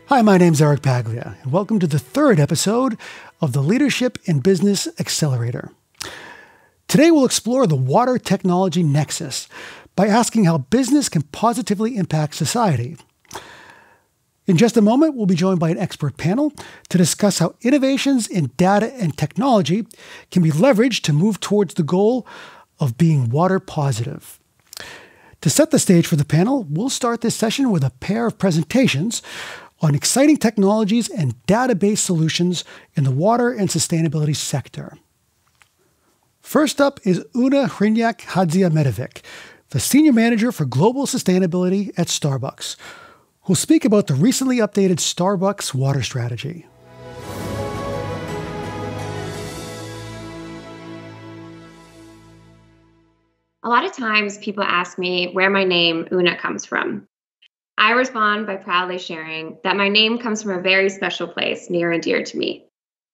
Hi, my name's Eric Paglia, and welcome to the third episode of the Leadership in Business Accelerator. Today, we'll explore the water technology nexus by asking how business can positively impact society. In just a moment, we'll be joined by an expert panel to discuss how innovations in data and technology can be leveraged to move towards the goal of being water positive. To set the stage for the panel, we'll start this session with a pair of presentations on exciting technologies and data-based solutions in the water and sustainability sector. First up is HRinyak Hadzia Medevic, the Senior Manager for Global Sustainability at Starbucks, who'll speak about the recently updated Starbucks water strategy. A lot of times people ask me where my name Una comes from. I respond by proudly sharing that my name comes from a very special place near and dear to me.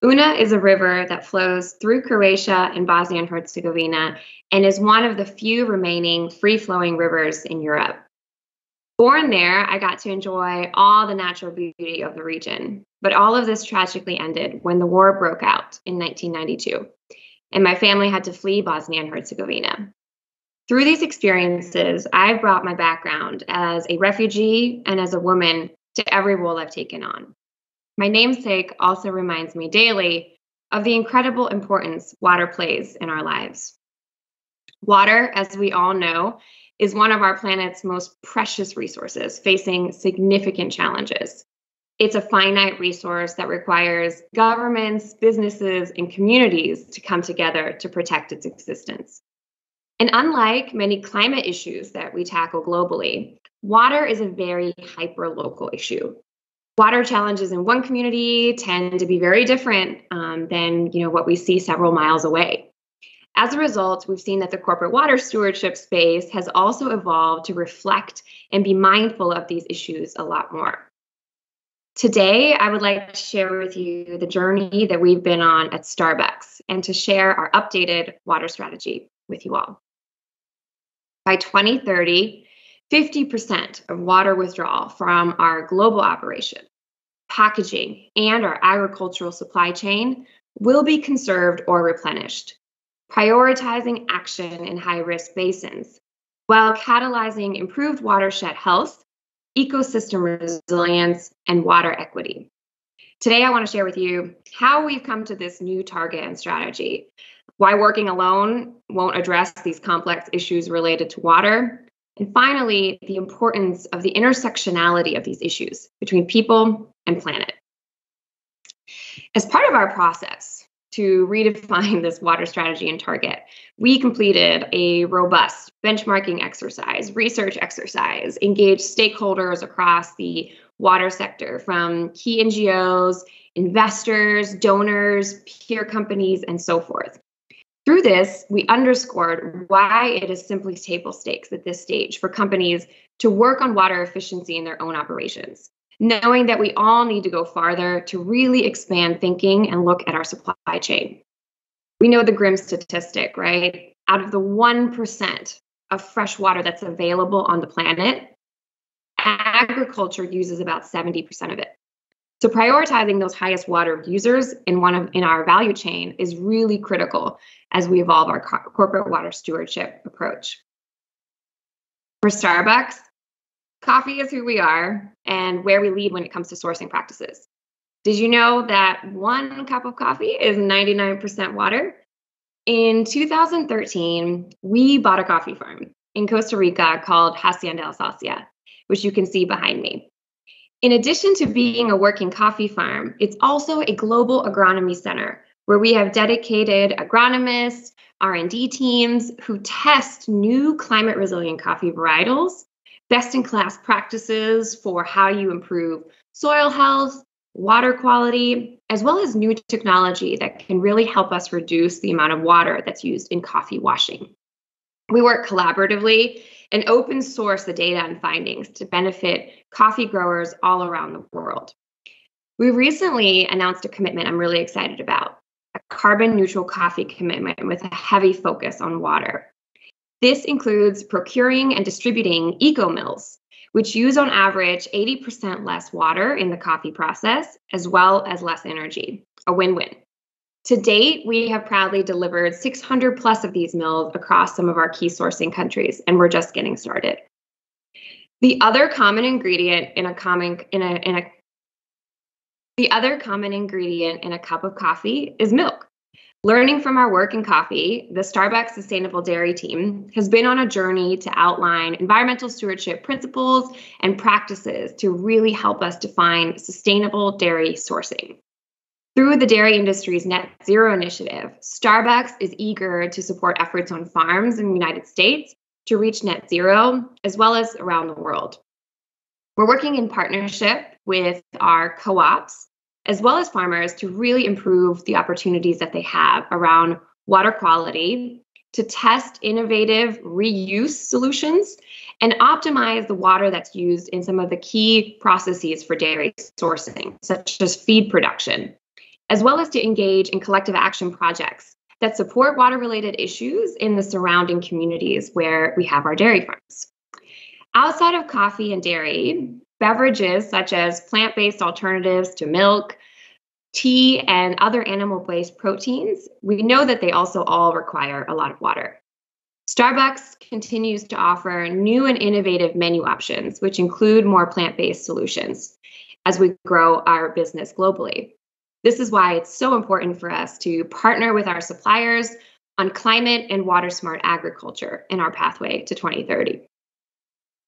Una is a river that flows through Croatia and Bosnia and Herzegovina and is one of the few remaining free-flowing rivers in Europe. Born there, I got to enjoy all the natural beauty of the region, but all of this tragically ended when the war broke out in 1992, and my family had to flee Bosnia and Herzegovina. Through these experiences, I've brought my background as a refugee and as a woman to every role I've taken on. My namesake also reminds me daily of the incredible importance water plays in our lives. Water, as we all know, is one of our planet's most precious resources, facing significant challenges. It's a finite resource that requires governments, businesses, and communities to come together to protect its existence. And unlike many climate issues that we tackle globally, water is a very hyper-local issue. Water challenges in one community tend to be very different than what we see several miles away. As a result, we've seen that the corporate water stewardship space has also evolved to reflect and be mindful of these issues a lot more. Today, I would like to share with you the journey that we've been on at Starbucks and to share our updated water strategy with you all. By 2030, 50% of water withdrawal from our global operation, packaging, and our agricultural supply chain will be conserved or replenished, prioritizing action in high-risk basins, while catalyzing improved watershed health, ecosystem resilience, and water equity. Today, I want to share with you how we've come to this new target and strategy, why working alone won't address these complex issues related to water, and finally, the importance of the intersectionality of these issues between people and planet. As part of our process to redefine this water strategy and target, we completed a robust benchmarking exercise, research exercise, engaged stakeholders across the water sector from key NGOs, investors, donors, peer companies, and so forth. Through this, we underscored why it is simply table stakes at this stage for companies to work on water efficiency in their own operations, knowing that we all need to go farther to really expand thinking and look at our supply chain. We know the grim statistic, right? Out of the 1% of fresh water that's available on the planet, agriculture uses about 70% of it. So prioritizing those highest water users in our value chain is really critical as we evolve our corporate water stewardship approach. For Starbucks, coffee is who we are and where we lead when it comes to sourcing practices. Did you know that 1 cup of coffee is 99% water? In 2013, we bought a coffee farm in Costa Rica called Hadzia, which you can see behind me. In addition to being a working coffee farm, it's also a global agronomy center where we have dedicated agronomists, R&D teams who test new climate-resilient coffee varietals, best-in-class practices for how you improve soil health, water quality, as well as new technology that can really help us reduce the amount of water that's used in coffee washing. We work collaboratively and open source the data and findings to benefit coffee growers all around the world. We recently announced a commitment I'm really excited about, a carbon neutral coffee commitment with a heavy focus on water. This includes procuring and distributing eco mills, which use on average 80% less water in the coffee process, as well as less energy, a win-win. To date, we have proudly delivered 600 plus of these mills across some of our key sourcing countries, and we're just getting started. The other common ingredient in a cup of coffee is milk. Learning from our work in coffee, the Starbucks Sustainable Dairy team has been on a journey to outline environmental stewardship principles and practices to really help us define sustainable dairy sourcing. Through the dairy industry's Net Zero initiative, Starbucks is eager to support efforts on farms in the United States to reach net zero, as well as around the world. We're working in partnership with our co-ops, as well as farmers, to really improve the opportunities that they have around water quality, to test innovative reuse solutions, and optimize the water that's used in some of the key processes for dairy sourcing, such as feed production, as well as to engage in collective action projects that support water-related issues in the surrounding communities where we have our dairy farms. Outside of coffee and dairy, beverages such as plant-based alternatives to milk, tea, and other animal-based proteins, we know that they also all require a lot of water. Starbucks continues to offer new and innovative menu options, which include more plant-based solutions as we grow our business globally. This is why it's so important for us to partner with our suppliers on climate and water-smart agriculture in our pathway to 2030.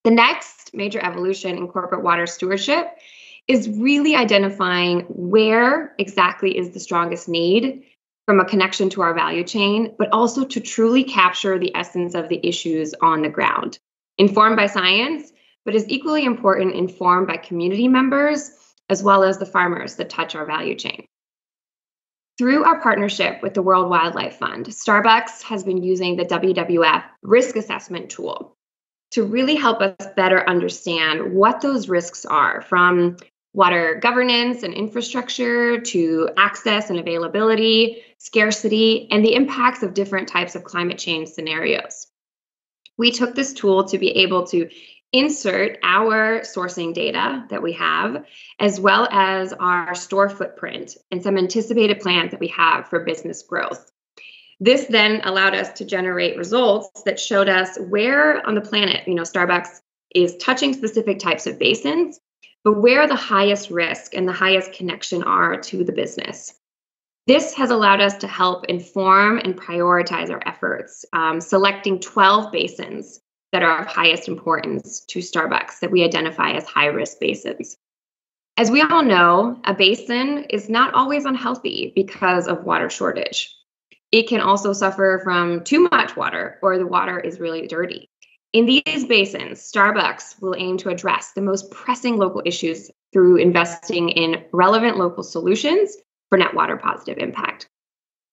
The next major evolution in corporate water stewardship is really identifying where exactly is the strongest need from a connection to our value chain, but also to truly capture the essence of the issues on the ground, informed by science, but is equally important, informed by community members, as well as the farmers that touch our value chain. Through our partnership with the World Wildlife Fund, Starbucks has been using the WWF risk assessment tool to really help us better understand what those risks are, from water governance and infrastructure to access and availability, scarcity, and the impacts of different types of climate change scenarios. We took this tool to be able to insert our sourcing data that we have, as well as our store footprint and some anticipated plans that we have for business growth. This then allowed us to generate results that showed us where on the planet, Starbucks is touching specific types of basins, but where the highest risk and the highest connection are to the business. This has allowed us to help inform and prioritize our efforts, selecting 12 basins that are of highest importance to Starbucks that we identify as high-risk basins. As we all know, a basin is not always unhealthy because of water shortage. It can also suffer from too much water, or the water is really dirty. In these basins, Starbucks will aim to address the most pressing local issues through investing in relevant local solutions for net water positive impact.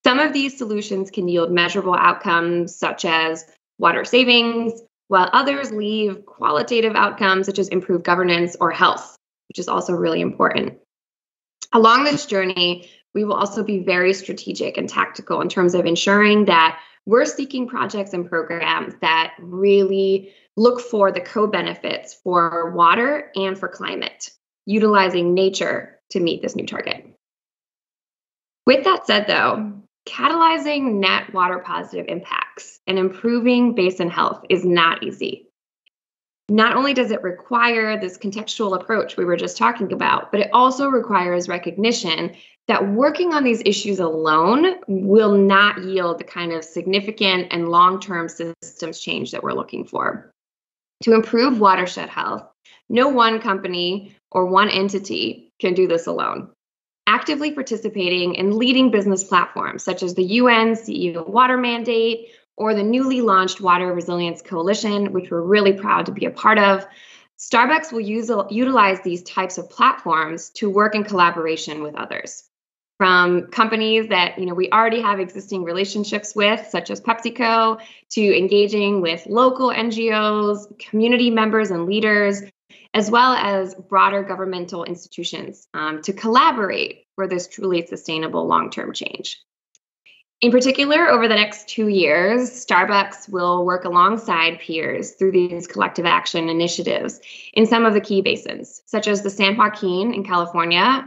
Some of these solutions can yield measurable outcomes such as water savings, while others leave qualitative outcomes such as improved governance or health, which is also really important. Along this journey, we will also be very strategic and tactical in terms of ensuring that we're seeking projects and programs that really look for the co-benefits for water and for climate, utilizing nature to meet this new target. With that said, though, catalyzing net water positive impacts and improving basin health is not easy. Not only does it require this contextual approach we were just talking about, but it also requires recognition that working on these issues alone will not yield the kind of significant and long-term systems change that we're looking for. To improve watershed health, no one company or one entity can do this alone. Actively participating in leading business platforms such as the UN CEO Water Mandate or the newly launched Water Resilience Coalition, which we're really proud to be a part of, Starbucks will utilize these types of platforms to work in collaboration with others. From companies that we already have existing relationships with, such as PepsiCo, to engaging with local NGOs, community members and leaders, as well as broader governmental institutions to collaborate for this truly sustainable long-term change. In particular, over the next 2 years, Starbucks will work alongside peers through these collective action initiatives in some of the key basins, such as the San Joaquin in California,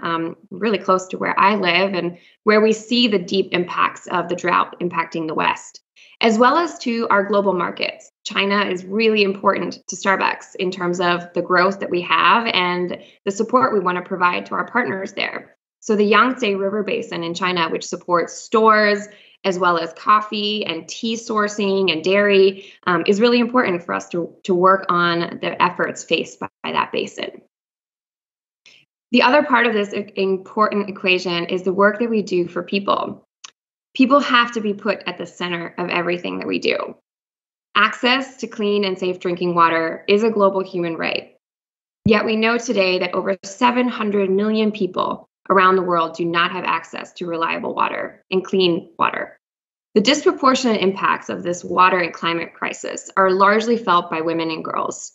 really close to where I live, and where we see the deep impacts of the drought impacting the West, as well as to our global markets. China is really important to Starbucks in terms of the growth that we have and the support we want to provide to our partners there. So the Yangtze River Basin in China, which supports stores as well as coffee and tea sourcing and dairy, is really important for us to work on the efforts faced by that basin. The other part of this important equation is the work that we do for people. People have to be put at the center of everything that we do. Access to clean and safe drinking water is a global human right. Yet we know today that over 700 million people around the world do not have access to reliable water and clean water. The disproportionate impacts of this water and climate crisis are largely felt by women and girls,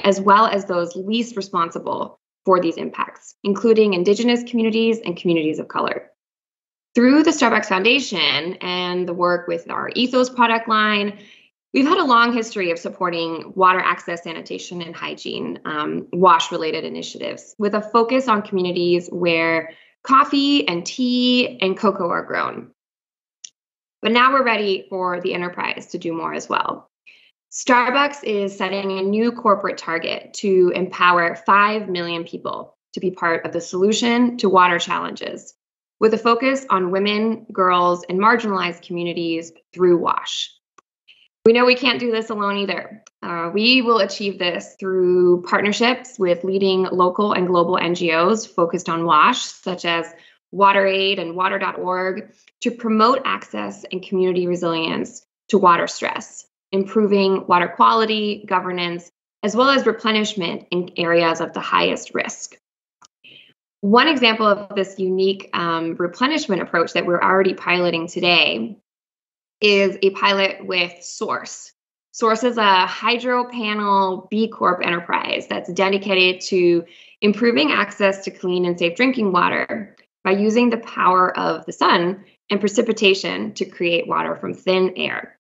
as well as those least responsible for these impacts, including Indigenous communities and communities of color. Through the Starbucks Foundation and the work with our Ethos product line, we've had a long history of supporting water access, sanitation, and hygiene, WASH-related initiatives, with a focus on communities where coffee and tea and cocoa are grown. But now we're ready for the enterprise to do more as well. Starbucks is setting a new corporate target to empower 5 million people to be part of the solution to water challenges, with a focus on women, girls, and marginalized communities through WASH. We know we can't do this alone either. We will achieve this through partnerships with leading local and global NGOs focused on WASH, such as WaterAid and Water.org, to promote access and community resilience to water stress, improving water quality, governance, as well as replenishment in areas of the highest risk. One example of this unique replenishment approach that we're already piloting today is a pilot with Source. Source is a hydro panel B Corp enterprise that's dedicated to improving access to clean and safe drinking water by using the power of the sun and precipitation to create water from thin air.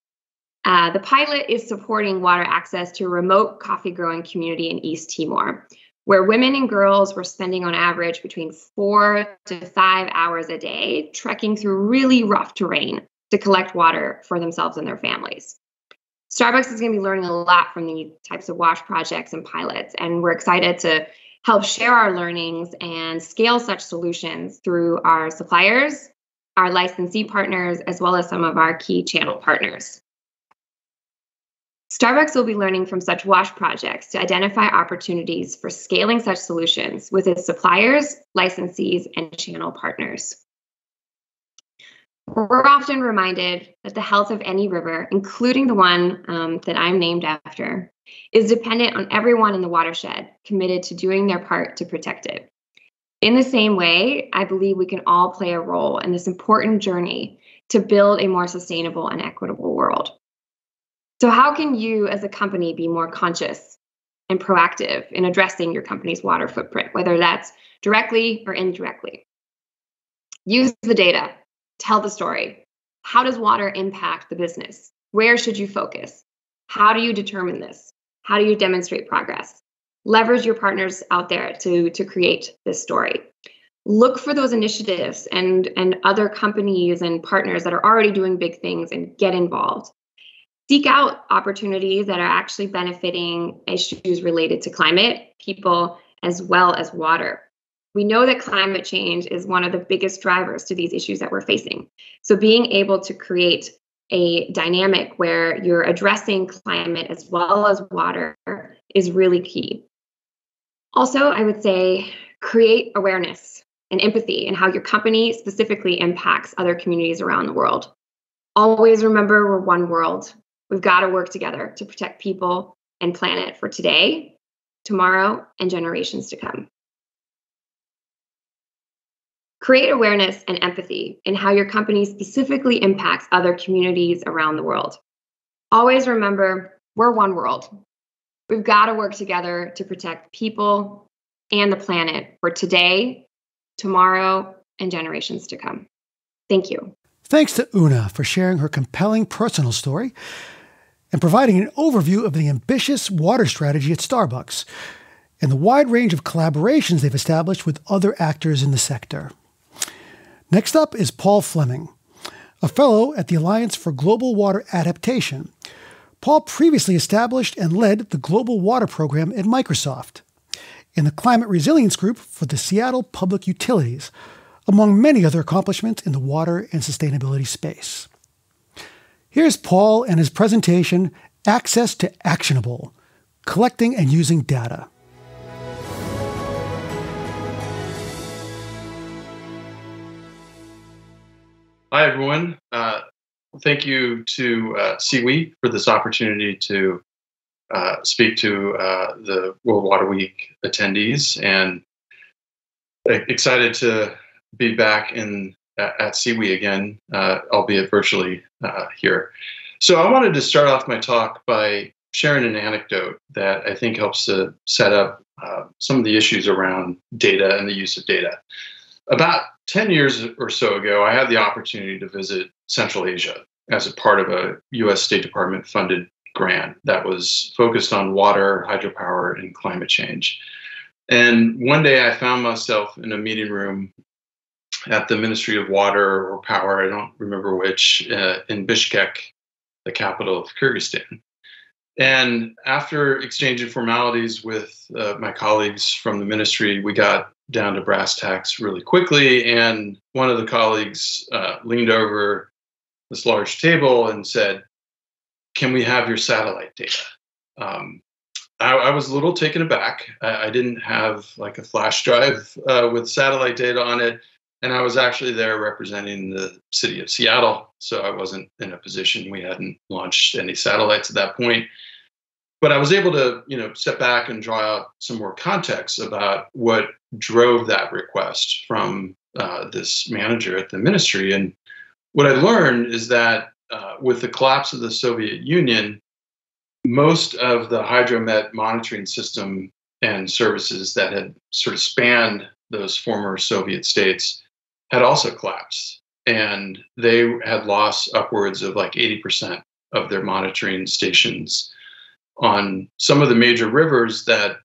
The pilot is supporting water access to a remote coffee growing community in East Timor, where women and girls were spending on average between 4 to 5 hours a day trekking through really rough terrain to collect water for themselves and their families. Starbucks is going to be learning a lot from these types of WASH projects and pilots, and we're excited to help share our learnings and scale such solutions through our suppliers, our licensee partners, as well as some of our key channel partners. Starbucks will be learning from such WASH projects to identify opportunities for scaling such solutions with its suppliers, licensees, and channel partners. We're often reminded that the health of any river, including the one that I'm named after, is dependent on everyone in the watershed committed to doing their part to protect it. In the same way, I believe we can all play a role in this important journey to build a more sustainable and equitable world. So how can you as a company be more conscious and proactive in addressing your company's water footprint, whether that's directly or indirectly? Use the data. Tell the story. How does water impact the business? Where should you focus? How do you determine this? How do you demonstrate progress? Leverage your partners out there to create this story. Look for those initiatives and other companies and partners that are already doing big things and get involved. Seek out opportunities that are actually benefiting issues related to climate, people, as well as water. We know that climate change is one of the biggest drivers to these issues that we're facing. So being able to create a dynamic where you're addressing climate as well as water is really key. Also, I would say create awareness and empathy in how your company specifically impacts other communities around the world. Always remember we're one world. We've got to work together to protect people and planet for today, tomorrow, and generations to come. Create awareness and empathy in how your company specifically impacts other communities around the world. Always remember, we're one world. We've got to work together to protect people and the planet for today, tomorrow, and generations to come. Thank you. Thanks to Una for sharing her compelling personal story and providing an overview of the ambitious water strategy at Starbucks and the wide range of collaborations they've established with other actors in the sector. Next up is Paul Fleming, a fellow at the Alliance for Global Water Adaptation. Paul previously established and led the Global Water Program at Microsoft in the Climate Resilience Group for the Seattle Public Utilities, among many other accomplishments in the water and sustainability space. Here's Paul and his presentation, Access to Actionable, Collecting and Using Data. Hi, everyone. Thank you to CWE for this opportunity to speak to the World Water Week attendees, and excited to be back at CWE again, albeit virtually here. So I wanted to start off my talk by sharing an anecdote that I think helps to set up some of the issues around data and the use of data. About 10 years or so ago, I had the opportunity to visit Central Asia as a part of a U.S. State Department funded grant that was focused on water, hydropower, and climate change. And one day I found myself in a meeting room at the Ministry of Water or Power, I don't remember which, in Bishkek, the capital of Kyrgyzstan. And after exchanging formalities with my colleagues from the ministry, we got down to brass tacks really quickly. And one of the colleagues leaned over this large table and said, "Can we have your satellite data?" I was a little taken aback. I didn't have like a flash drive with satellite data on it. And I was actually there representing the city of Seattle. So I wasn't in a position, we hadn't launched any satellites at that point. But I was able to, step back and draw out some more context about what drove that request from this manager at the ministry. And what I learned is that with the collapse of the Soviet Union, most of the hydromet monitoring system and services that had sort of spanned those former Soviet states had also collapsed. And they had lost upwards of like 80% of their monitoring stations on some of the major rivers that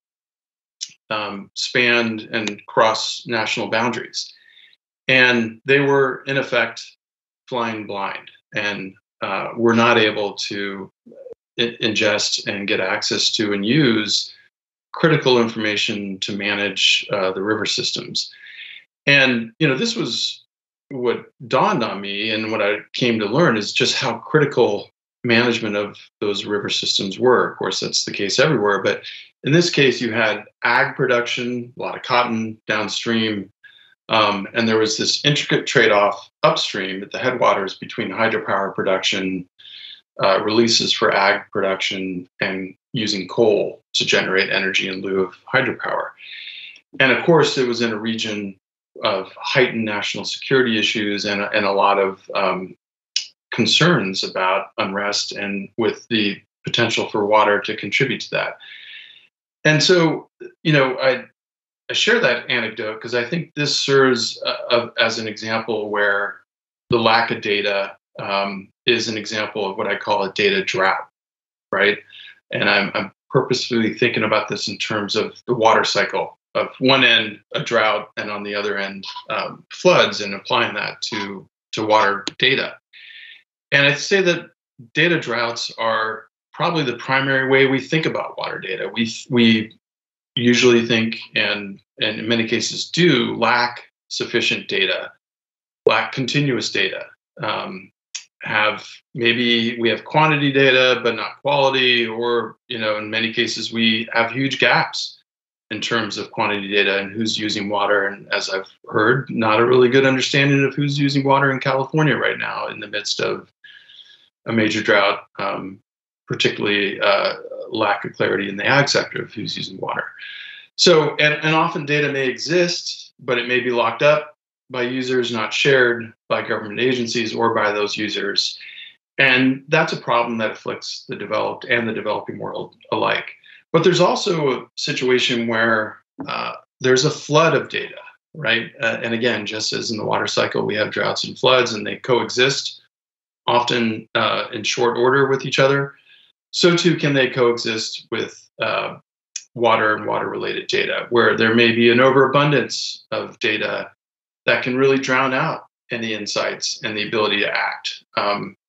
spanned and crossed national boundaries. And they were, in effect, flying blind and were not able to ingest and get access to and use critical information to manage the river systems. And, this was what dawned on me, and what I came to learn is just how critical management of those river systems were. Of course, that's the case everywhere. But in this case, you had ag production, a lot of cotton downstream, and there was this intricate trade-off upstream at the headwaters between hydropower production, releases for ag production, and using coal to generate energy in lieu of hydropower. And of course, it was in a region of heightened national security issues and a lot of concerns about unrest, and with the potential for water to contribute to that. And so, I share that anecdote because I think this serves as an example where the lack of data is an example of what I call a data drought, right? And I'm purposefully thinking about this in terms of the water cycle. Of one end, a drought, and on the other end, floods, and applying that to water data. And I'd say that data droughts are probably the primary way we think about water data. We usually think, and in many cases do, lack sufficient data, lack continuous data. Maybe we have quantity data, but not quality, or, in many cases we have huge gaps in terms of quantity data and who's using water. And as I've heard, not a really good understanding of who's using water in California right now in the midst of a major drought, particularly lack of clarity in the ag sector of who's using water. So, and often data may exist, but it may be locked up by users, not shared by government agencies or by those users. And that's a problem that afflicts the developed and the developing world alike. But there's also a situation where there's a flood of data, right? And again, just as in the water cycle, we have droughts and floods, and they coexist often in short order with each other. So too can they coexist with water and water-related data, where there may be an overabundance of data that can really drown out any insights and the ability to act,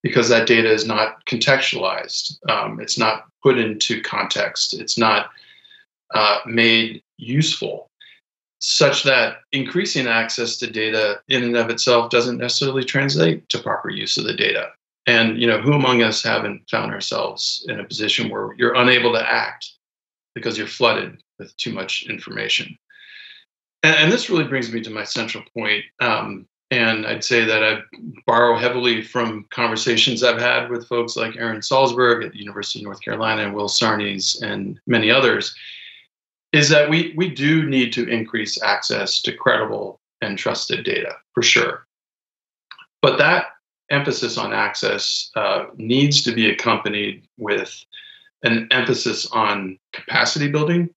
because that data is not contextualized. It's not put into context. It's not made useful, such that increasing access to data in and of itself doesn't necessarily translate to proper use of the data. And who among us haven't found ourselves in a position where you're unable to act because you're flooded with too much information? And this really brings me to my central point. And I'd say that I borrow heavily from conversations I've had with folks like Aaron Salzberg at the University of North Carolina and Will Sarnes and many others, is that we do need to increase access to credible and trusted data, for sure. But that emphasis on access needs to be accompanied with an emphasis on capacity building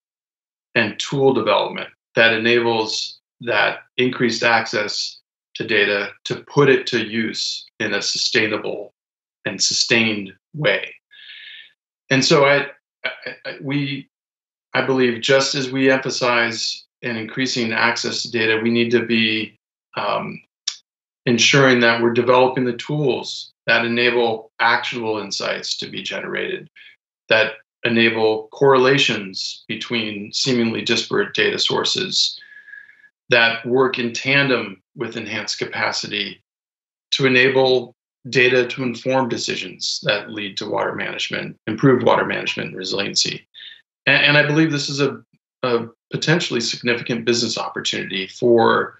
and tool development that enables that increased access to data to put it to use in a sustainable and sustained way. And so I believe, just as we emphasize an increasing access to data, we need to be ensuring that we're developing the tools that enable actionable insights to be generated, that enable correlations between seemingly disparate data sources, that work in tandem with enhanced capacity to enable data to inform decisions that lead to water management, improved water management and resiliency. And I believe this is a potentially significant business opportunity for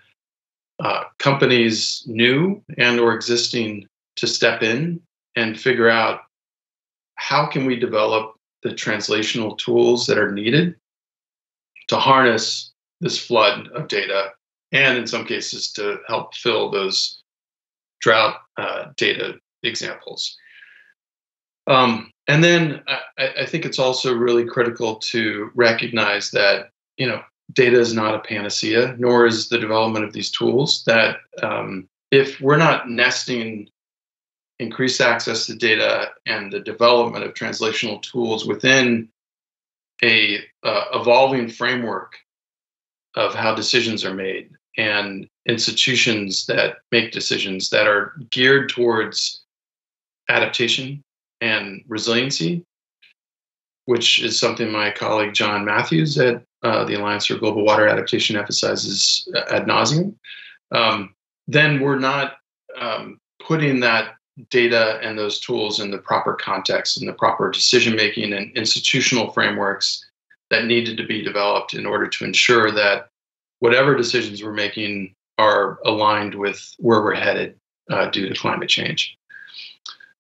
companies new and or existing to step in and figure out how can we develop the translational tools that are needed to harness this flood of data, and in some cases to help fill those drought data examples. And then I think it's also really critical to recognize that data is not a panacea, nor is the development of these tools. That if we're not nesting increased access to data and the development of translational tools within a evolving framework of how decisions are made and institutions that make decisions that are geared towards adaptation and resiliency, which is something my colleague John Matthews at the Alliance for Global Water Adaptation emphasizes ad nauseum, then we're not putting that data and those tools in the proper context and the proper decision-making and institutional frameworks that needed to be developed in order to ensure that whatever decisions we're making are aligned with where we're headed due to climate change.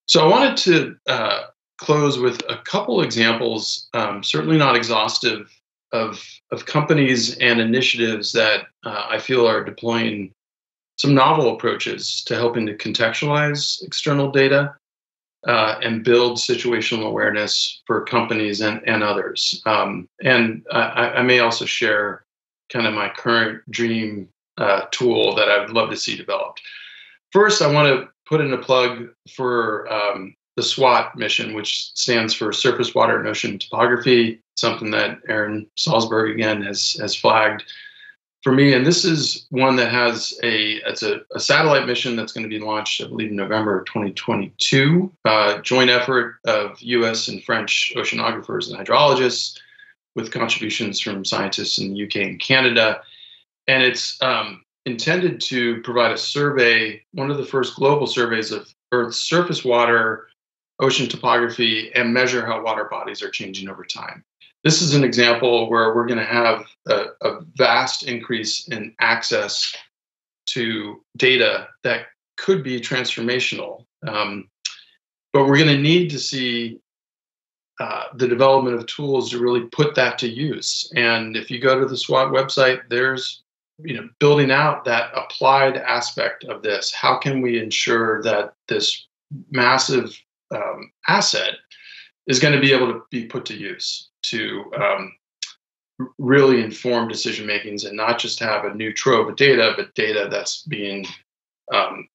So I wanted to close with a couple examples, certainly not exhaustive, of companies and initiatives that I feel are deploying some novel approaches to helping to contextualize external data and build situational awareness for companies and others. And I may also share kind of my current dream tool that I would love to see developed. First, I want to put in a plug for the SWOT mission, which stands for Surface Water and Ocean Topography, something that Aaron Salzberg again has flagged for me. And this is one that has it's a satellite mission that's going to be launched, I believe, in November of 2022, joint effort of US and French oceanographers and hydrologists with contributions from scientists in the UK and Canada. And it's intended to provide a survey, one of the first global surveys of Earth's surface water, ocean topography, and measure how water bodies are changing over time. This is an example where we're going to have a vast increase in access to data that could be transformational. But we're going to need to see the development of tools to really put that to use. And if you go to the SWOT website, there's building out that applied aspect of this. How can we ensure that this massive asset is going to be able to be put to use to really inform decision makings and not just have a new trove of data, but data that's being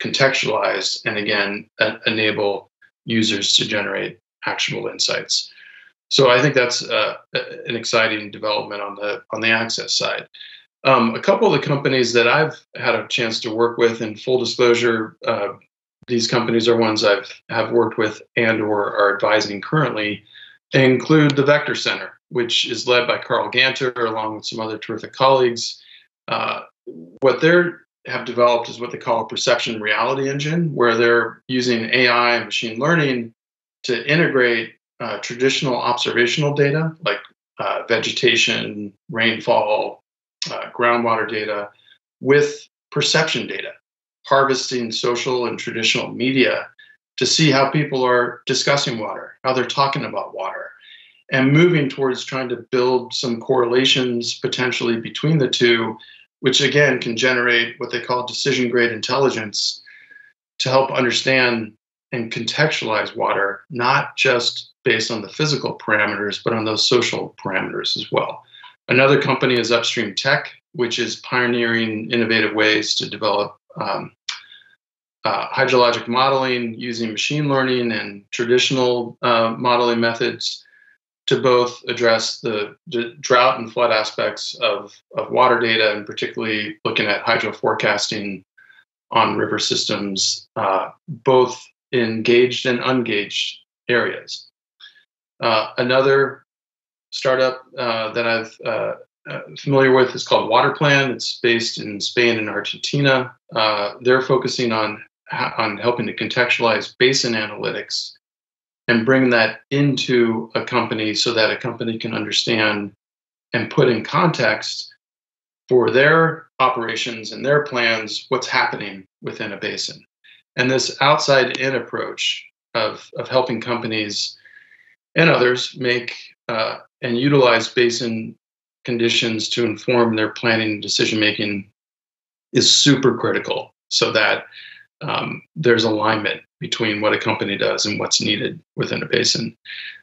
contextualized and again enable users to generate actionable insights. So I think that's an exciting development on the access side. A couple of the companies that I've had a chance to work with, in full disclosure, these companies are ones have worked with and or are advising currently, include the Vector Center, which is led by Carl Ganter along with some other terrific colleagues. What they have developed is what they call a perception reality engine, where they're using AI and machine learning to integrate traditional observational data like vegetation, rainfall, groundwater data with perception data, harvesting social and traditional media to see how people are discussing water, how they're talking about water, and moving towards trying to build some correlations potentially between the two, which again can generate what they call decision grade intelligence to help understand and contextualize water, not just based on the physical parameters, but on those social parameters as well. Another company is Upstream Tech, which is pioneering innovative ways to develop hydrologic modeling using machine learning and traditional modeling methods to both address the drought and flood aspects of water data, and particularly looking at hydro forecasting on river systems, both engaged and ungaged areas. Another startup that I've familiar with is called WaterPlan. It's based in Spain and Argentina. They're focusing on helping to contextualize basin analytics and bring that into a company so that a company can understand and put in context for their operations and their plans what's happening within a basin. And this outside-in approach of helping companies and others make and utilize basin conditions to inform their planning and decision-making is super critical so that there's alignment between what a company does and what's needed within a basin.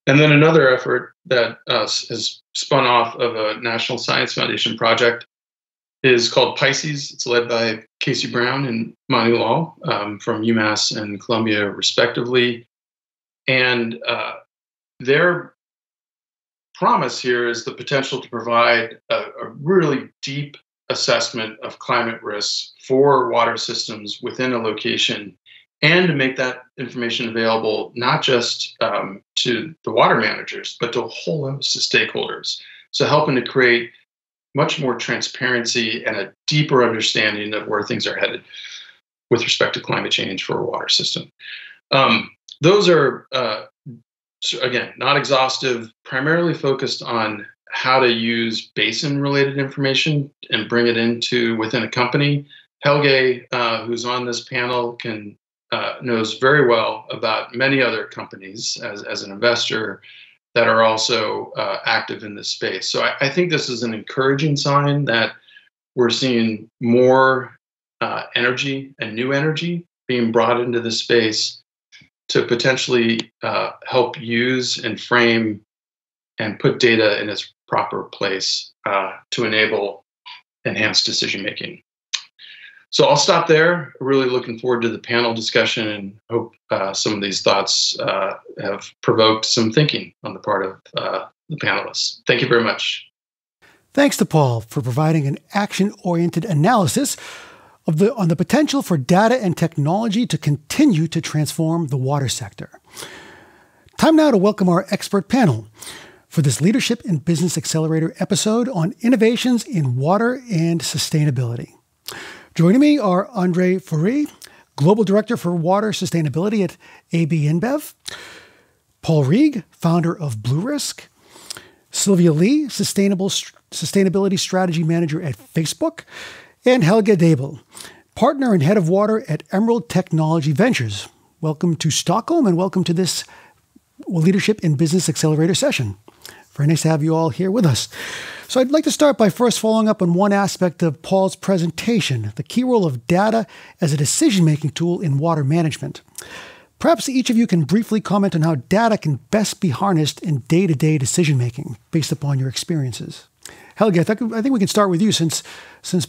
And then another effort that has spun off of a National Science Foundation project is called Pisces. It's led by Casey Brown and Manu Lal from UMass and Columbia, respectively. And their promise here is the potential to provide a really deep assessment of climate risks for water systems within a location, and to make that information available not just to the water managers, but to a whole host of stakeholders. So helping to create much more transparency and a deeper understanding of where things are headed with respect to climate change for a water system. Those are, again, not exhaustive, primarily focused on how to use basin-related information and bring it into within a company. Helge, who's on this panel, knows very well about many other companies as an investor that are also active in this space. So I think this is an encouraging sign that we're seeing more energy and new energy being brought into this space to potentially help use and frame and put data in its proper place to enable enhanced decision-making. So I'll stop there. Really looking forward to the panel discussion and hope some of these thoughts have provoked some thinking on the part of the panelists. Thank you very much. Thanks to Paul for providing an action-oriented analysis on the potential for data and technology to continue to transform the water sector. Time now to welcome our expert panel for this Leadership in Business Accelerator episode on innovations in water and sustainability. Joining me are Andre Fourie, Global Director for Water Sustainability at AB InBev, Paul Rieg, founder of Blue Risk, Sylvia Lee, Sustainability Strategy Manager at Facebook, and Helge Dabel, Partner and Head of Water at Emerald Technology Ventures. Welcome to Stockholm and welcome to this Leadership in Business Accelerator session. Very nice to have you all here with us. So I'd like to start by first following up on one aspect of Paul's presentation, the key role of data as a decision-making tool in water management. Perhaps each of you can briefly comment on how data can best be harnessed in day-to-day decision-making based upon your experiences. Helge, I think we can start with you since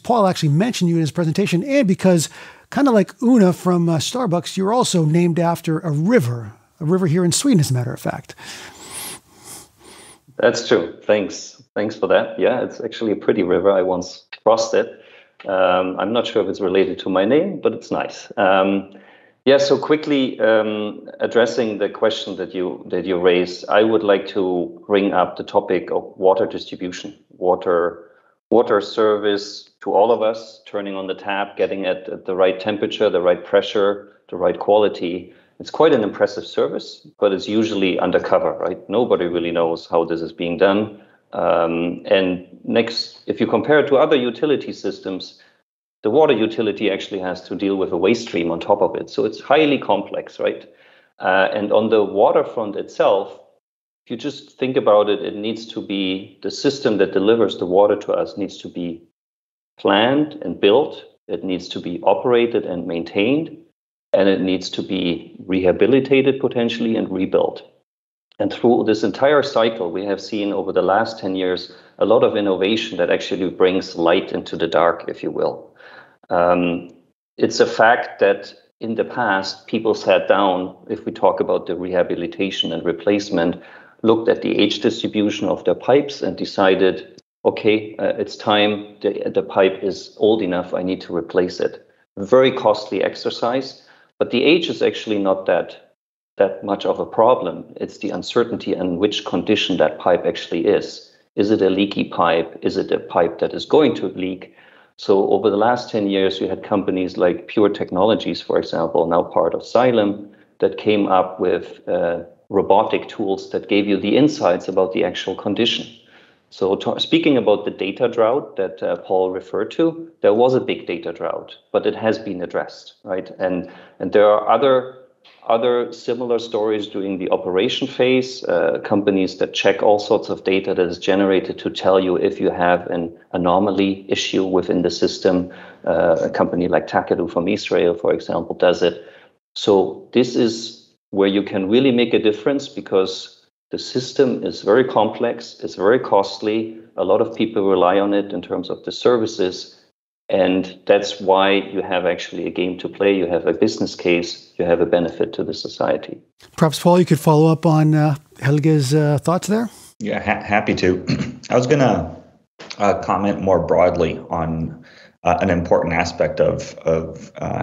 Paul actually mentioned you in his presentation, and because kind of like Una from Starbucks, you're also named after a river here in Sweden, as a matter of fact. That's true. Thanks for that. Yeah, it's actually a pretty river. I once crossed it. I'm not sure if it's related to my name, but it's nice. So quickly addressing the question that you raised, I would like to bring up the topic of water distribution, water service to all of us, turning on the tap, getting at the right temperature, the right pressure, the right quality. It's quite an impressive service, but it's usually undercover, right? Nobody really knows how this is being done. And next, if you compare it to other utility systems, the water utility actually has to deal with a waste stream on top of it. So it's highly complex, right? And on the waterfront itself, if you just think about it, it needs to be the system that delivers the water to us needs to be planned and built. It needs to be operated and maintained. And it needs to be rehabilitated potentially and rebuilt. And through this entire cycle, we have seen over the last 10 years a lot of innovation that actually brings light into the dark, if you will. It's a fact that in the past, people sat down, if we talk about the rehabilitation and replacement, looked at the age distribution of their pipes and decided, okay, it's time, the pipe is old enough, I need to replace it. Very costly exercise. But the age is actually not that much of a problem. It's the uncertainty in which condition that pipe actually is. Is it a leaky pipe? Is it a pipe that is going to leak? So over the last 10 years, you had companies like Pure Technologies, for example, now part of Xylem, that came up with robotic tools that gave you the insights about the actual condition. So speaking about the data drought that Paul referred to, there was a big data drought, but it has been addressed, right? And there are other similar stories during the operation phase, companies that check all sorts of data that is generated to tell you if you have an anomaly issue within the system. A company like Takadu from Israel, for example, does it. So this is where you can really make a difference because the system is very complex, it's very costly. A lot of people rely on it in terms of the services. And that's why you have actually a game to play. You have a business case. You have a benefit to the society. Perhaps, Paul, you could follow up on Helge's thoughts there? Yeah, happy to. I was going to comment more broadly on an important aspect of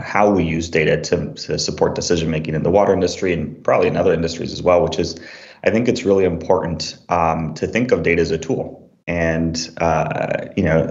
how we use data to support decision-making in the water industry and probably in other industries as well, which is I think it's really important to think of data as a tool. And,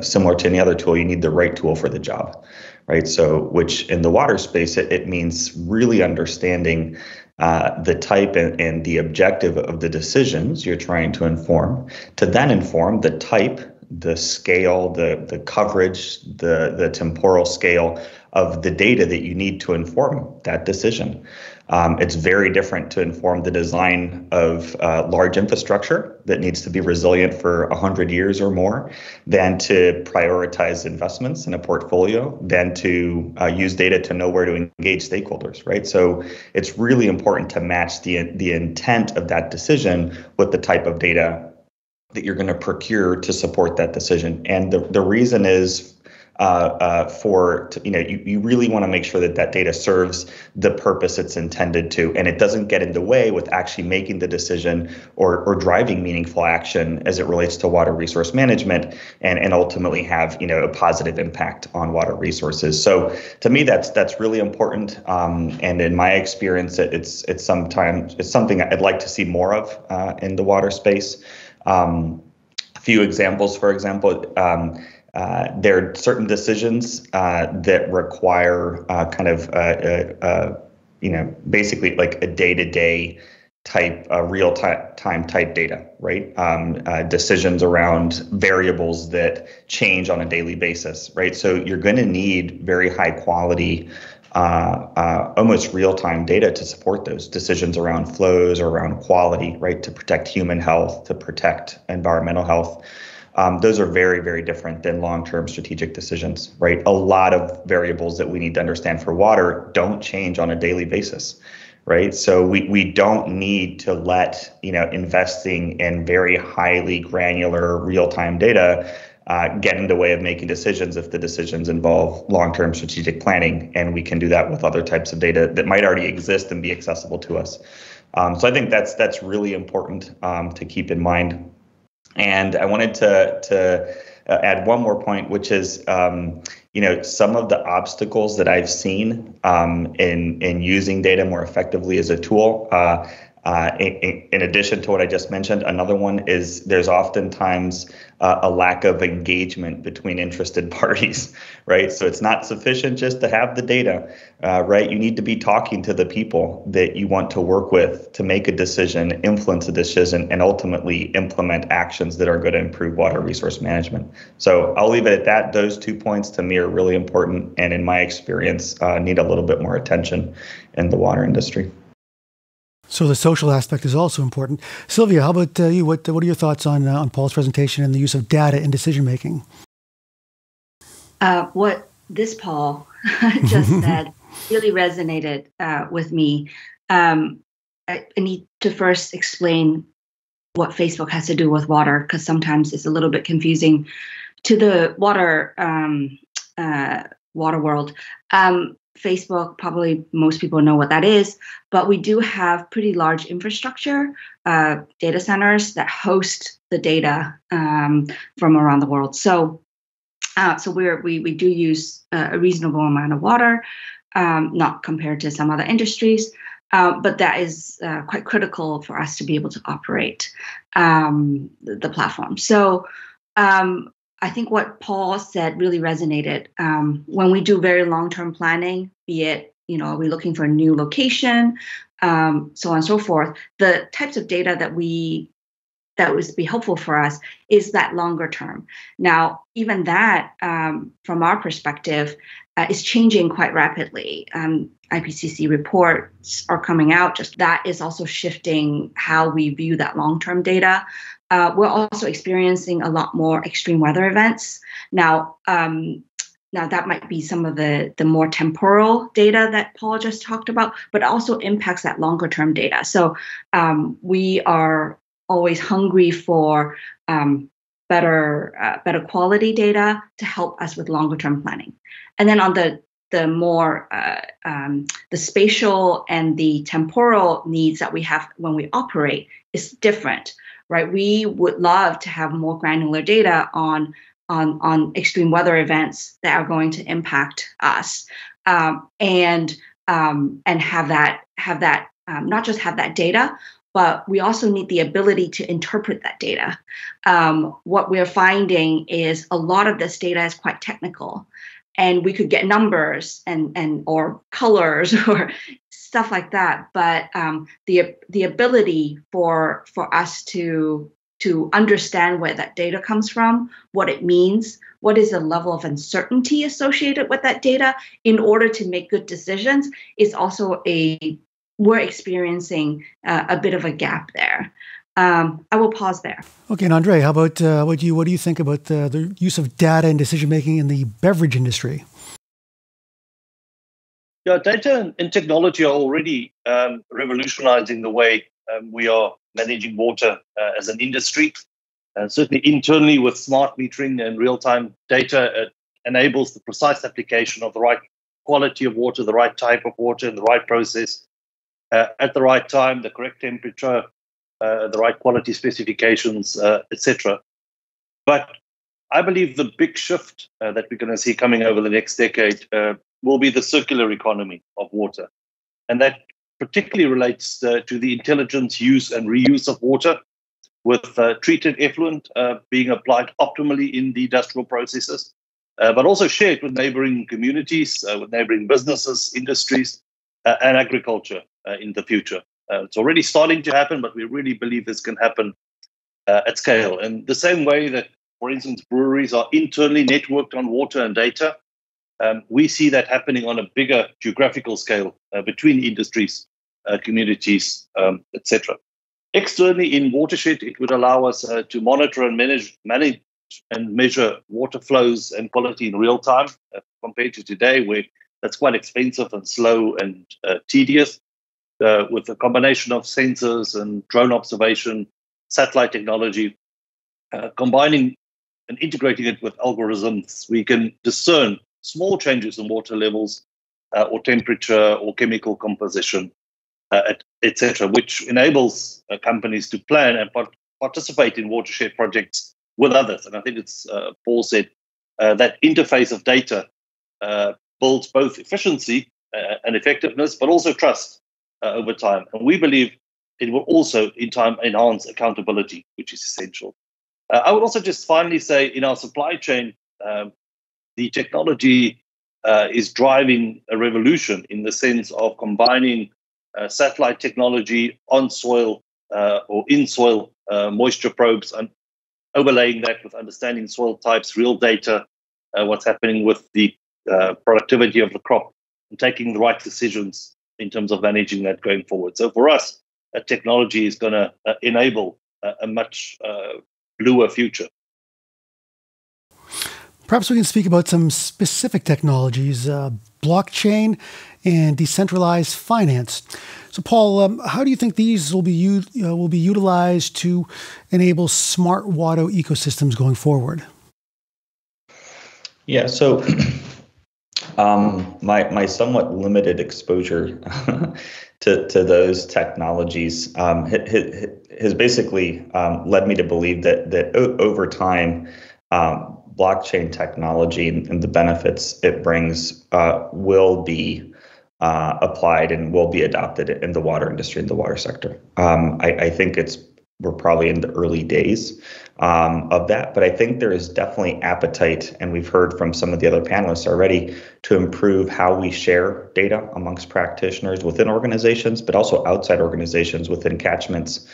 similar to any other tool, you need the right tool for the job, right? So which in the water space, it means really understanding the type and the objective of the decisions you're trying to inform, to then inform the type, the scale, the coverage, the temporal scale of the data that you need to inform that decision. It's very different to inform the design of large infrastructure that needs to be resilient for 100 years or more than to prioritize investments in a portfolio, than to use data to know where to engage stakeholders, right? So it's really important to match the intent of that decision with the type of data that you're going to procure to support that decision. And the reason is you really want to make sure that data serves the purpose it's intended to, and it doesn't get in the way with actually making the decision or driving meaningful action as it relates to water resource management and ultimately have, a positive impact on water resources. So to me, that's really important. And in my experience, it's something I'd like to see more of in the water space. A few examples, for example, there are certain decisions that require basically like a day-to-day type, real-time type data, right? Decisions around variables that change on a daily basis, right? So you're going to need very high quality, almost real-time data to support those decisions around flows or around quality, right? To protect human health, to protect environmental health. Those are very, very different than long-term strategic decisions, right? A lot of variables that we need to understand for water don't change on a daily basis, right? So we don't need to let, investing in very highly granular real-time data get in the way of making decisions if the decisions involve long-term strategic planning. And we can do that with other types of data that might already exist and be accessible to us. So I think that's really important to keep in mind. And I wanted to add one more point, which is, some of the obstacles that I've seen in using data more effectively as a tool. In addition to what I just mentioned, another one is there's oftentimes a lack of engagement between interested parties, right? So it's not sufficient just to have the data, right? You need to be talking to the people that you want to work with to make a decision, influence a decision, and ultimately implement actions that are going to improve water resource management. So I'll leave it at that. Those 2 points to me are really important, and in my experience, need a little bit more attention in the water industry. So the social aspect is also important. Sylvia, how about you? What are your thoughts on Paul's presentation and the use of data in decision making? What this Paul just said really resonated with me. I need to first explain what Facebook has to do with water, because sometimes it's a little bit confusing to the water world. Facebook, probably most people know what that is, but we do have pretty large infrastructure, data centers that host the data from around the world. So we do use a reasonable amount of water, not compared to some other industries, but that is quite critical for us to be able to operate the platform. So I think what Paul said really resonated. When we do very long-term planning, be it, are we looking for a new location, so on and so forth, the types of data that would be helpful for us is that longer term. Now, even that, from our perspective, is changing quite rapidly. IPCC reports are coming out. Just that is also shifting how we view that long-term data. We're also experiencing a lot more extreme weather events. Now that might be some of the more temporal data that Paul just talked about, but also impacts that longer term data. So we are always hungry for better quality data to help us with longer term planning. And then on the more the spatial and the temporal needs that we have when we operate is different. Right, we would love to have more granular data on extreme weather events that are going to impact us, and have that not just have that data, but we also need the ability to interpret that data. What we're finding is a lot of this data is quite technical, and we could get numbers and or colors or stuff like that, but the ability for us to understand where that data comes from, what it means, what is the level of uncertainty associated with that data in order to make good decisions is also we're experiencing a bit of a gap there. I will pause there. Okay, and Andre, how about you? What do you think about the use of data in decision making in the beverage industry? Yeah, data and technology are already revolutionizing the way we are managing water as an industry. Certainly internally with smart metering and real-time data, it enables the precise application of the right quality of water, the right type of water, and the right process at the right time, the correct temperature, the right quality specifications, etc. But I believe the big shift that we're going to see coming over the next decade will be the circular economy of water. And that particularly relates to the intelligent use and reuse of water, with treated effluent being applied optimally in the industrial processes, but also shared with neighboring communities, with neighboring businesses, industries, and agriculture in the future. It's already starting to happen, but we really believe this can happen at scale. And the same way that, for instance, breweries are internally networked on water and data, we see that happening on a bigger geographical scale between industries, communities, etc. Externally, in watershed, it would allow us to monitor and manage and measure water flows and quality in real time, compared to today, where that's quite expensive and slow and tedious. with a combination of sensors and drone observation, satellite technology, combining and integrating it with algorithms, we can discern small changes in water levels or temperature or chemical composition, etc., which enables companies to plan and participate in watershed projects with others. And I think it's Paul said that interface of data builds both efficiency and effectiveness, but also trust over time. And we believe it will also, in time, enhance accountability, which is essential. I would also just finally say, in our supply chain, the technology is driving a revolution in the sense of combining satellite technology on soil or in soil moisture probes and overlaying that with understanding soil types, real data, what's happening with the productivity of the crop, and taking the right decisions in terms of managing that going forward. So for us, technology is going to enable a much bluer future. Perhaps we can speak about some specific technologies, blockchain and decentralized finance. So, Paul, how do you think these will be utilized to enable smart water ecosystems going forward? Yeah, so my somewhat limited exposure to those technologies has basically led me to believe that over time, blockchain technology and the benefits it brings will be applied and will be adopted in the water industry, in the water sector. I think we're probably in the early days of that, but I think there is definitely appetite, and we've heard from some of the other panelists already, to improve how we share data amongst practitioners within organizations, but also outside organizations within catchments.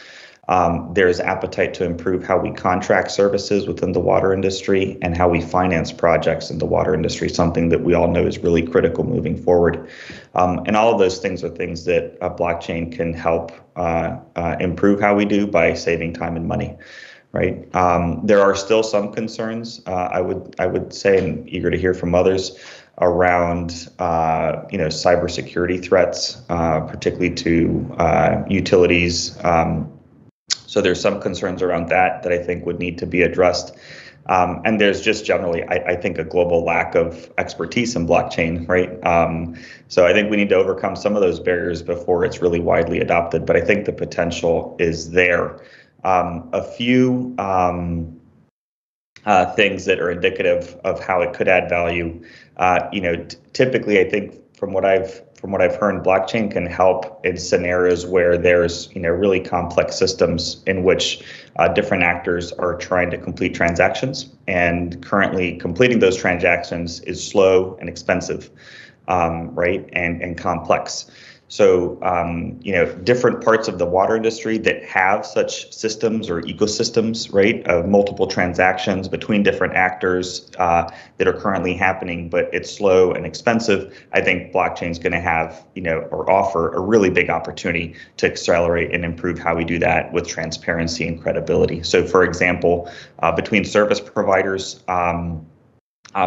There's appetite to improve how we contract services within the water industry and how we finance projects in the water industry, something that we all know is really critical moving forward. And all of those things are things that blockchain can help improve how we do by saving time and money, right? There are still some concerns, I would say, and eager to hear from others, around cybersecurity threats, particularly to utilities. So there's some concerns around that I think would need to be addressed. And there's just generally, I think, a global lack of expertise in blockchain, right? So I think we need to overcome some of those barriers before it's really widely adopted. But I think the potential is there. A few things that are indicative of how it could add value. Typically, I think from what I've heard, blockchain can help in scenarios where there's really complex systems in which different actors are trying to complete transactions, and currently completing those transactions is slow and expensive, right, and complex. So, different parts of the water industry that have such systems or ecosystems, right, of multiple transactions between different actors that are currently happening, but it's slow and expensive. I think blockchain is going to have, or offer a really big opportunity to accelerate and improve how we do that with transparency and credibility. So, for example, between service providers,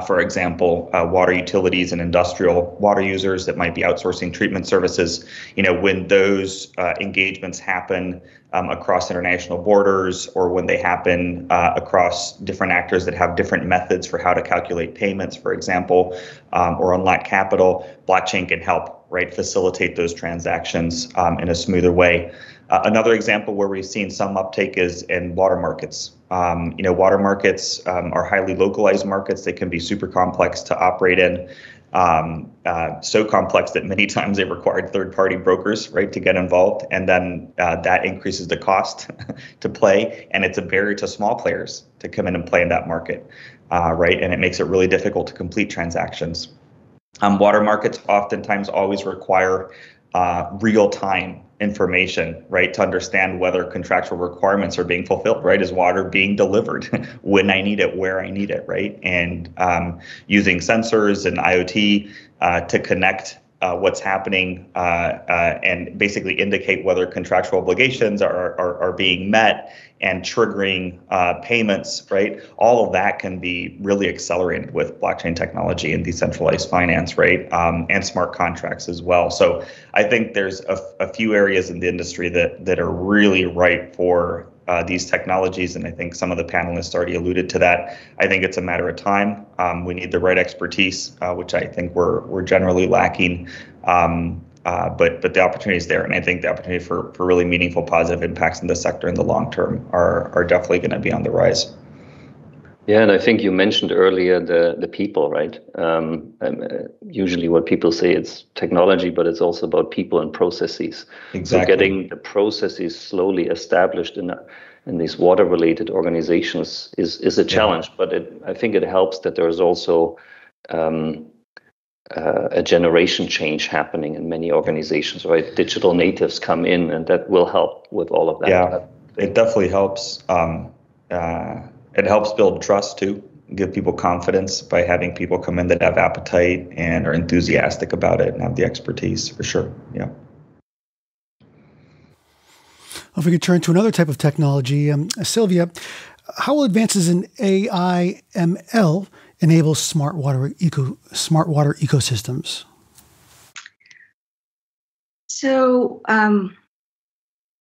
for example, water utilities and industrial water users that might be outsourcing treatment services, when those engagements happen across international borders, or when they happen across different actors that have different methods for how to calculate payments, for example, or unlock capital, blockchain can help, right, facilitate those transactions in a smoother way. Another example where we've seen some uptake is in water markets. Water markets are highly localized markets. They can be super complex to operate in, so complex that many times they required third-party brokers, right, to get involved, and then that increases the cost to play, and it's a barrier to small players to come in and play in that market, right, and it makes it really difficult to complete transactions. Water markets oftentimes always require real-time information, right, to understand whether contractual requirements are being fulfilled, right? Is water being delivered when I need it, where I need it, right? And using sensors and IoT to connect what's happening and basically indicate whether contractual obligations are being met and triggering payments, right? All of that can be really accelerated with blockchain technology and decentralized finance, right? And smart contracts as well. So I think there's a few areas in the industry that are really ripe for these technologies, and I think some of the panelists already alluded to that. I think it's a matter of time. We need the right expertise, which I think we're generally lacking. But the opportunity is there, and I think the opportunity for really meaningful positive impacts in the sector in the long term are definitely going to be on the rise. Yeah, and I think you mentioned earlier the people, right? Usually what people say, it's technology, but it's also about people and processes. Exactly. So getting the processes slowly established in these water-related organizations is a challenge, but I think it helps that there's also a generation change happening in many organizations, right? Digital natives come in, and that will help with all of that. Yeah, it definitely helps. It helps build trust too, give people confidence by having people come in that have appetite and are enthusiastic about it and have the expertise, for sure. Yeah. If we could turn to another type of technology, Sylvia, how will advances in AI ML enable smart water ecosystems? So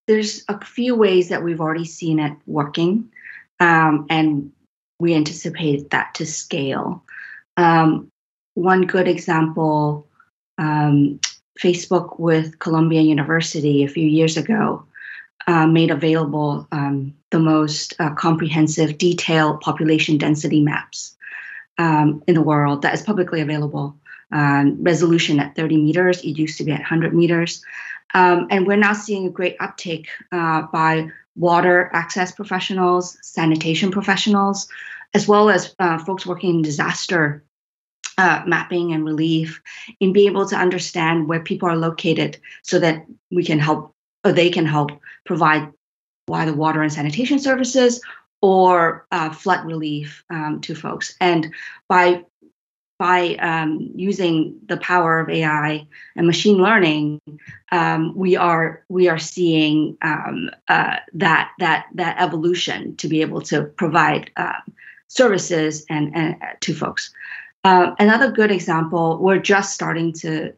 there's a few ways that we've already seen it working, and we anticipate that to scale. One good example, Facebook with Columbia University a few years ago made available the most comprehensive, detailed population density maps in the world that is publicly available. Resolution at 30 meters. It used to be at 100 meters. And we're now seeing a great uptake by water access professionals, sanitation professionals, as well as folks working in disaster mapping and relief, in being able to understand where people are located so that we can help, or they can help provide either water and sanitation services or flood relief to folks. And by using the power of AI and machine learning, we are seeing that evolution to be able to provide services and to folks. Another good example, we're just starting to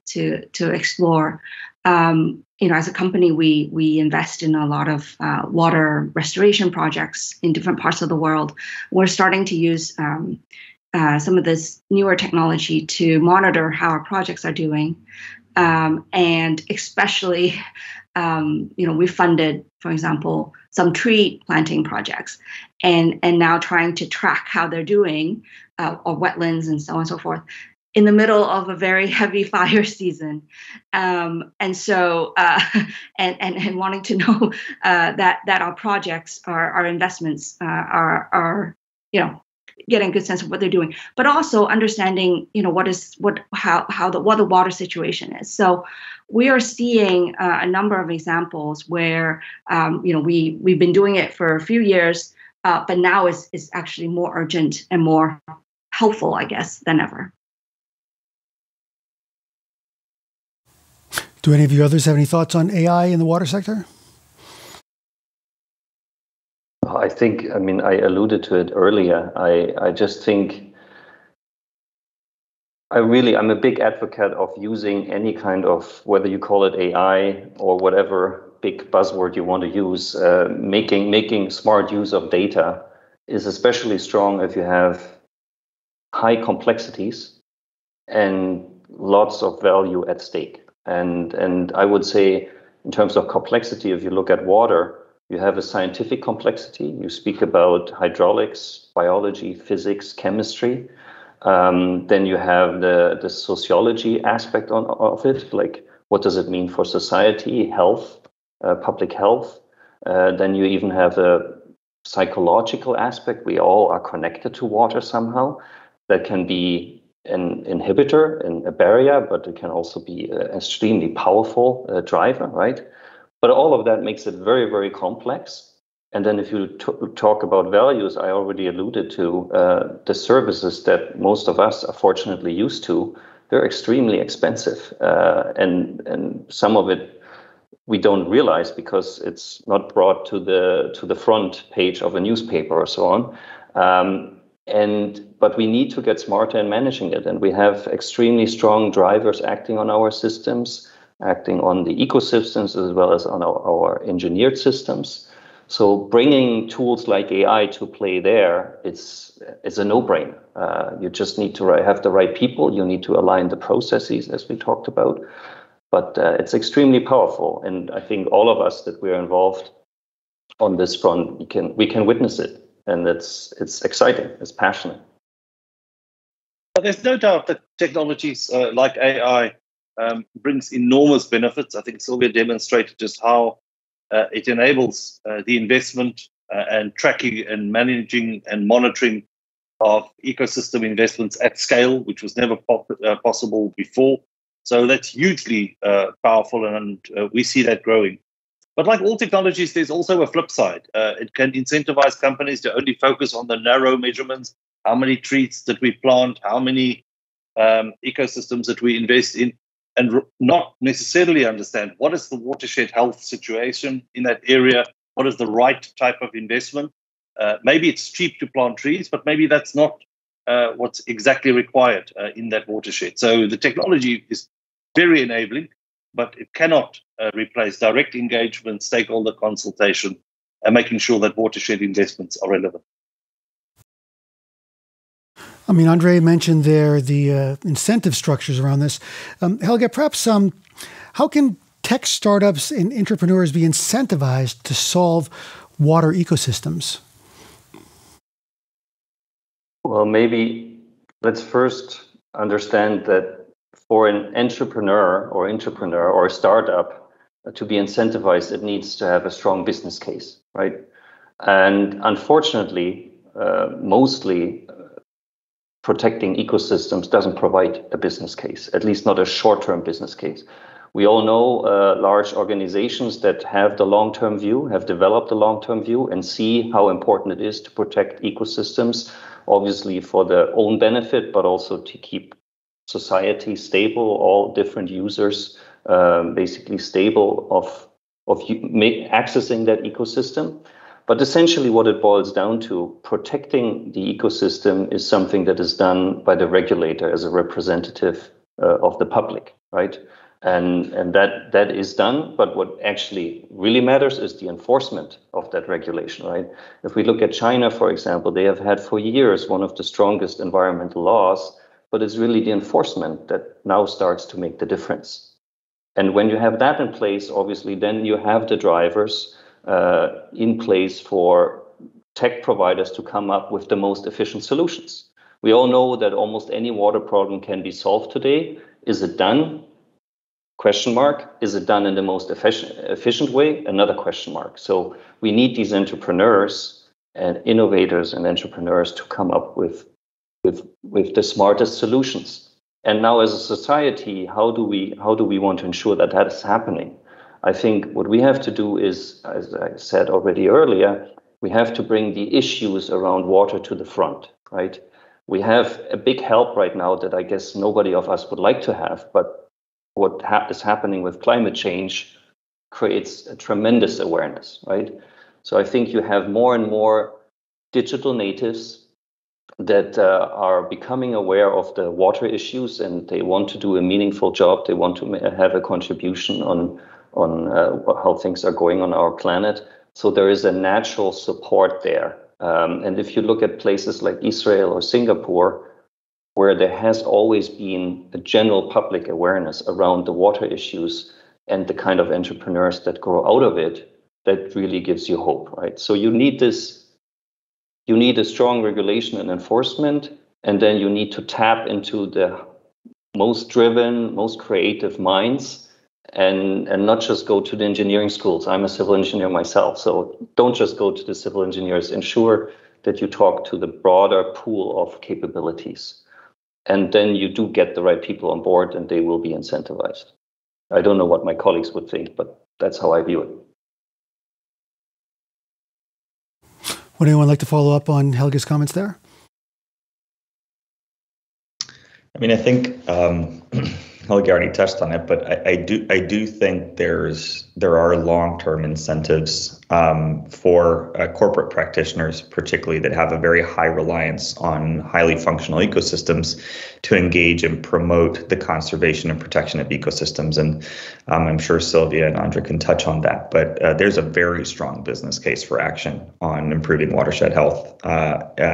explore. As a company, we invest in a lot of water restoration projects in different parts of the world. We're starting to use some of this newer technology to monitor how our projects are doing, and especially, we funded, for example, some tree planting projects, and now trying to track how they're doing, or wetlands and so on and so forth, in the middle of a very heavy fire season, and so and wanting to know that our projects, our investments are getting a good sense of what they're doing, but also understanding, what the water situation is. So we are seeing a number of examples where, we've been doing it for a few years, but now is actually more urgent and more helpful, I guess, than ever. Do any of you others have any thoughts on AI in the water sector? I alluded to it earlier. I just think I'm a big advocate of using any kind of, whether you call it AI or whatever big buzzword you want to use, making smart use of data is especially strong if you have high complexities and lots of value at stake. And I would say, in terms of complexity, if you look at water, you have a scientific complexity. You speak about hydraulics, biology, physics, chemistry. Then you have the sociology aspect of it, like what does it mean for society, health, public health. Then you even have a psychological aspect. We all are connected to water somehow. That can be an inhibitor and a barrier, but it can also be an extremely powerful driver, right? But all of that makes it very, very complex. And then if you talk about values, I already alluded to the services that most of us are fortunately used to they're extremely expensive, and some of it we don't realize because it's not brought to the front page of a newspaper or so on. But we need to get smarter in managing it, and we have extremely strong drivers acting on our systems, acting on the ecosystems as well as on our engineered systems. So bringing tools like AI to play there, it's a no-brainer. You just need to have the right people. You need to align the processes, as we talked about. But it's extremely powerful, and I think all of us that we're involved on this front, we can witness it, and it's exciting. It's passionate. But there's no doubt that technologies like AI brings enormous benefits. I think Sylvia demonstrated just how it enables the investment and tracking and managing and monitoring of ecosystem investments at scale, which was never possible before. So that's hugely powerful, and we see that growing. But like all technologies, there's also a flip side. It can incentivize companies to only focus on the narrow measurements. How many trees that we plant, how many ecosystems that we invest in, and not necessarily understand what is the watershed health situation in that area, what is the right type of investment. Maybe it's cheap to plant trees, but maybe that's not what's exactly required in that watershed. So the technology is very enabling, but it cannot replace direct engagement, stakeholder consultation, and making sure that watershed investments are relevant. I mean, Andre mentioned there the incentive structures around this. Helge, perhaps how can tech startups and entrepreneurs be incentivized to solve water ecosystems? Well, maybe let's first understand that for an entrepreneur or a startup to be incentivized, it needs to have a strong business case, right? And unfortunately, mostly protecting ecosystems doesn't provide a business case, at least not a short-term business case. We all know large organizations that have the long-term view, have developed a long-term view, and see how important it is to protect ecosystems, obviously for their own benefit, but also to keep society stable, all different users basically stable of accessing that ecosystem. But essentially what it boils down to, protecting the ecosystem is something that is done by the regulator as a representative of the public, right? And that is done, but what actually really matters is the enforcement of that regulation, right? If we look at China, for example, they have had for years one of the strongest environmental laws, but it's really the enforcement that now starts to make the difference. And when you have that in place, obviously, then you have the drivers in place for tech providers to come up with the most efficient solutions. We all know that almost any water problem can be solved today. Is it done? Question mark. Is it done in the most efficient way? Another question mark. So we need these entrepreneurs and innovators and entrepreneurs to come up with the smartest solutions. And now as a society, how do we want to ensure that that is happening? I think what we have to do is, as I said already earlier, we have to bring the issues around water to the front, right? We have a big help right now that I guess nobody of us would like to have, but what is happening with climate change creates a tremendous awareness, right? So I think you have more and more digital natives that are becoming aware of the water issues, and they want to do a meaningful job. They want to have a contribution on how things are going on our planet. So there is a natural support there. And if you look at places like Israel or Singapore, where there has always been a general public awareness around the water issues and the kind of entrepreneurs that grow out of it, that really gives you hope, right? So you need a strong regulation and enforcement, and then you need to tap into the most driven, most creative minds, and not just go to the engineering schools. I'm a civil engineer myself, so don't just go to the civil engineers. Ensure that you talk to the broader pool of capabilities. And then you do get the right people on board, and they will be incentivized. I don't know what my colleagues would think, but that's how I view it. Would anyone like to follow up on Helge's comments there? I mean, I think Helge already touched on it, but I do think there are long-term incentives for corporate practitioners, particularly that have a very high reliance on highly functional ecosystems, to engage and promote the conservation and protection of ecosystems. And I'm sure Sylvia and Andra can touch on that, but there's a very strong business case for action on improving watershed health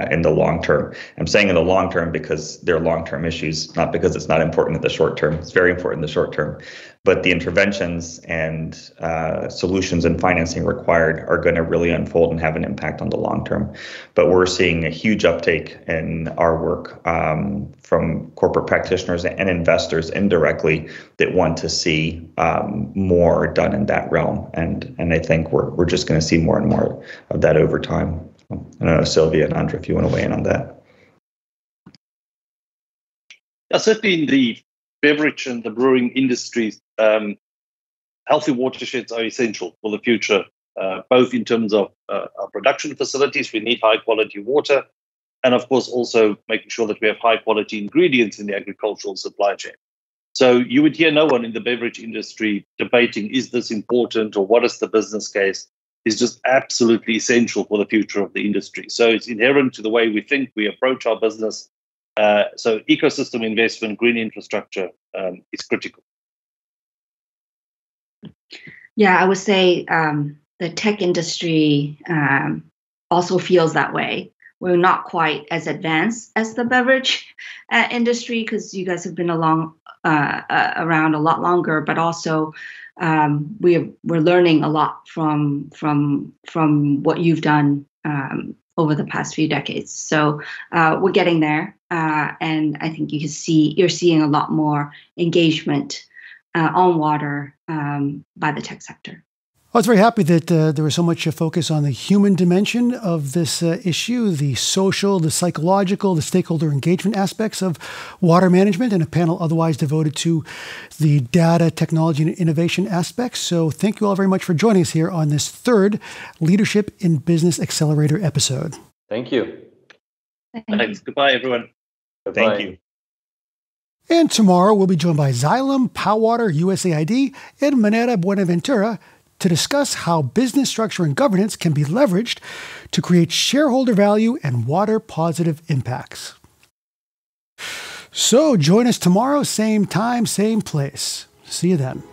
in the long term. I'm saying in the long term because they're long-term issues, not because it's not important in the short term. It's very important in the short term, but the interventions and solutions and financing required are going to really unfold and have an impact on the long term. But we're seeing a huge uptake in our work from corporate practitioners and investors indirectly that want to see more done in that realm. And I think we're just going to see more and more of that over time. I don't know, Sylvia and Andra, if you want to weigh in on that. Certainly in the beverage and the brewing industries, healthy watersheds are essential for the future, both in terms of our production facilities. We need high quality water, and of course also making sure that we have high quality ingredients in the agricultural supply chain. So you would hear no one in the beverage industry debating, is this important or what is the business case? Is just absolutely essential for the future of the industry. So it's inherent to the way we think, we approach our business. So ecosystem investment, green infrastructure is critical. Yeah, I would say the tech industry also feels that way. We're not quite as advanced as the beverage industry because you guys have been around a lot longer, but also we're learning a lot from what you've done over the past few decades. So we're getting there, and I think you're seeing a lot more engagement on water by the tech sector. I was very happy that there was so much focus on the human dimension of this issue, the social, the psychological, the stakeholder engagement aspects of water management, and a panel otherwise devoted to the data, technology, and innovation aspects. So thank you all very much for joining us here on this third Leadership in Business Accelerator episode. Thank you. Thanks. Goodbye, everyone. Goodbye. Thank you. And tomorrow we'll be joined by Xylem, Powwater, USAID, and Manera Buenaventura to discuss how business structure and governance can be leveraged to create shareholder value and water positive impacts. So join us tomorrow, same time, same place. See you then.